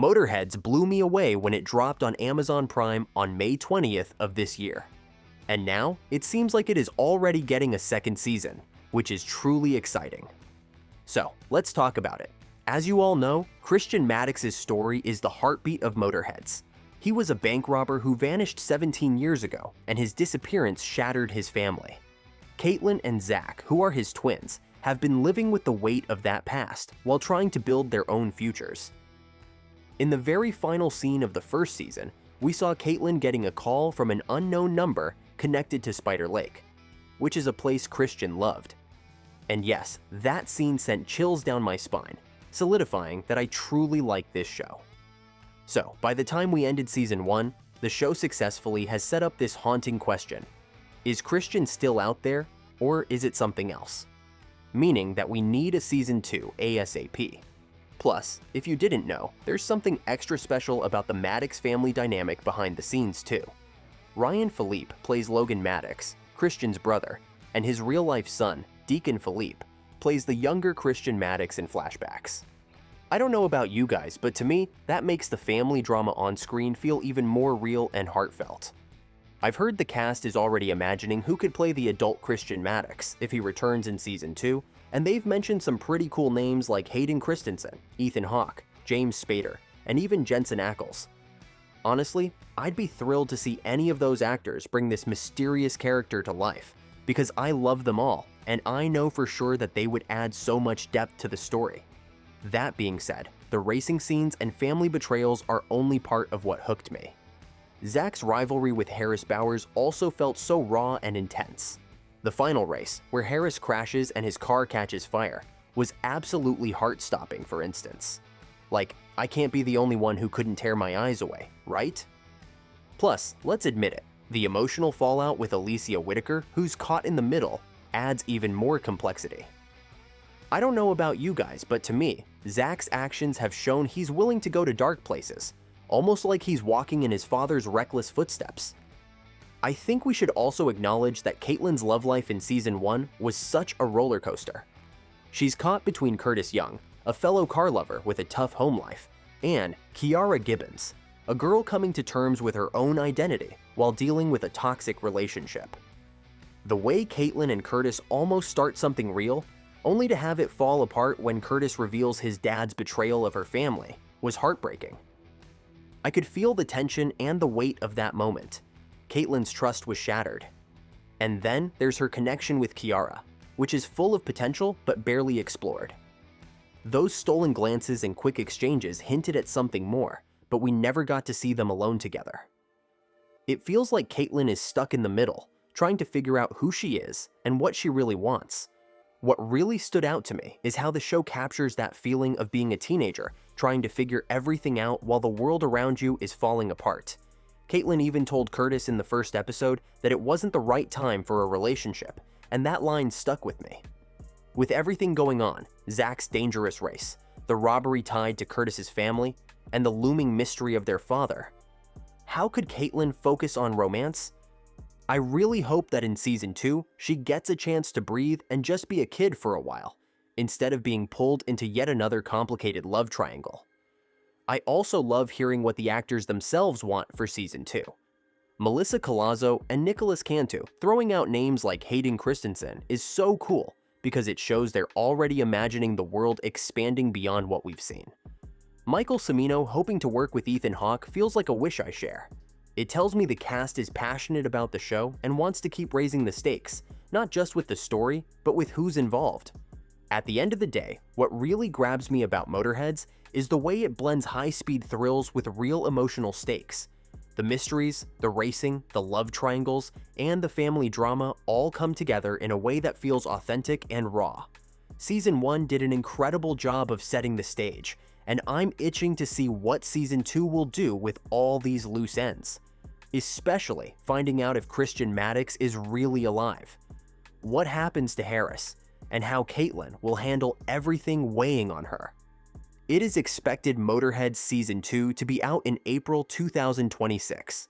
Motorheads blew me away when it dropped on Amazon Prime on May 20th of this year. And now, it seems like it is already getting a second season, which is truly exciting. So, let's talk about it. As you all know, Christian Maddox's story is the heartbeat of Motorheads. He was a bank robber who vanished 17 years ago, and his disappearance shattered his family. Caitlyn and Zach, who are his twins, have been living with the weight of that past while trying to build their own futures. In the very final scene of the first season, we saw Caitlyn getting a call from an unknown number connected to Spider Lake, which is a place Christian loved. And yes, that scene sent chills down my spine, solidifying that I truly like this show. So, by the time we ended Season 1, the show successfully has set up this haunting question. Is Christian still out there, or is it something else? Meaning that we need a Season 2 ASAP. Plus, if you didn't know, there's something extra special about the Maddox family dynamic behind the scenes too. Ryan Philippe plays Logan Maddox, Christian's brother, and his real-life son, Deacon Philippe, plays the younger Christian Maddox in flashbacks. I don't know about you guys, but to me, that makes the family drama on screen feel even more real and heartfelt. I've heard the cast is already imagining who could play the adult Christian Maddox if he returns in Season 2, and they've mentioned some pretty cool names like Hayden Christensen, Ethan Hawke, James Spader, and even Jensen Ackles. Honestly, I'd be thrilled to see any of those actors bring this mysterious character to life, because I love them all, and I know for sure that they would add so much depth to the story. That being said, the racing scenes and family betrayals are only part of what hooked me. Zach's rivalry with Harris Bowers also felt so raw and intense. The final race, where Harris crashes and his car catches fire, was absolutely heart-stopping, for instance. Like, I can't be the only one who couldn't tear my eyes away, right? Plus, let's admit it, the emotional fallout with Alicia Whitaker, who's caught in the middle, adds even more complexity. I don't know about you guys, but to me, Zach's actions have shown he's willing to go to dark places, almost like he's walking in his father's reckless footsteps. I think we should also acknowledge that Caitlyn's love life in Season 1 was such a roller coaster. She's caught between Curtis Young, a fellow car lover with a tough home life, and Kiara Gibbons, a girl coming to terms with her own identity while dealing with a toxic relationship. The way Caitlyn and Curtis almost start something real, only to have it fall apart when Curtis reveals his dad's betrayal of her family, was heartbreaking. I could feel the tension and the weight of that moment. Caitlyn's trust was shattered. And then there's her connection with Kiara, which is full of potential but barely explored. Those stolen glances and quick exchanges hinted at something more, but we never got to see them alone together. It feels like Caitlyn is stuck in the middle, trying to figure out who she is and what she really wants. What really stood out to me is how the show captures that feeling of being a teenager, trying to figure everything out while the world around you is falling apart. Caitlyn even told Curtis in the first episode that it wasn't the right time for a relationship, and that line stuck with me. With everything going on, Zach's dangerous race, the robbery tied to Curtis's family, and the looming mystery of their father, how could Caitlyn focus on romance? I really hope that in Season 2, she gets a chance to breathe and just be a kid for a while, instead of being pulled into yet another complicated love triangle. I also love hearing what the actors themselves want for Season 2. Melissa Colazzo and Nicholas Cantu throwing out names like Hayden Christensen is so cool because it shows they're already imagining the world expanding beyond what we've seen. Michael Cimino hoping to work with Ethan Hawke feels like a wish I share. It tells me the cast is passionate about the show and wants to keep raising the stakes, not just with the story, but with who's involved. At the end of the day, what really grabs me about Motorheads is the way it blends high-speed thrills with real emotional stakes. The mysteries, the racing, the love triangles, and the family drama all come together in a way that feels authentic and raw. Season 1 did an incredible job of setting the stage, and I'm itching to see what Season 2 will do with all these loose ends. Especially finding out if Christian Maddox is really alive. What happens to Harris, and how Caitlyn will handle everything weighing on her. It is expected Motorheads Season 2 to be out in April 2026.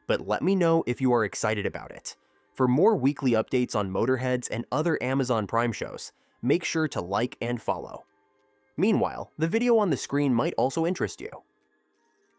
But let me know if you are excited about it. For more weekly updates on Motorheads and other Amazon Prime shows, make sure to like and follow. Meanwhile, the video on the screen might also interest you.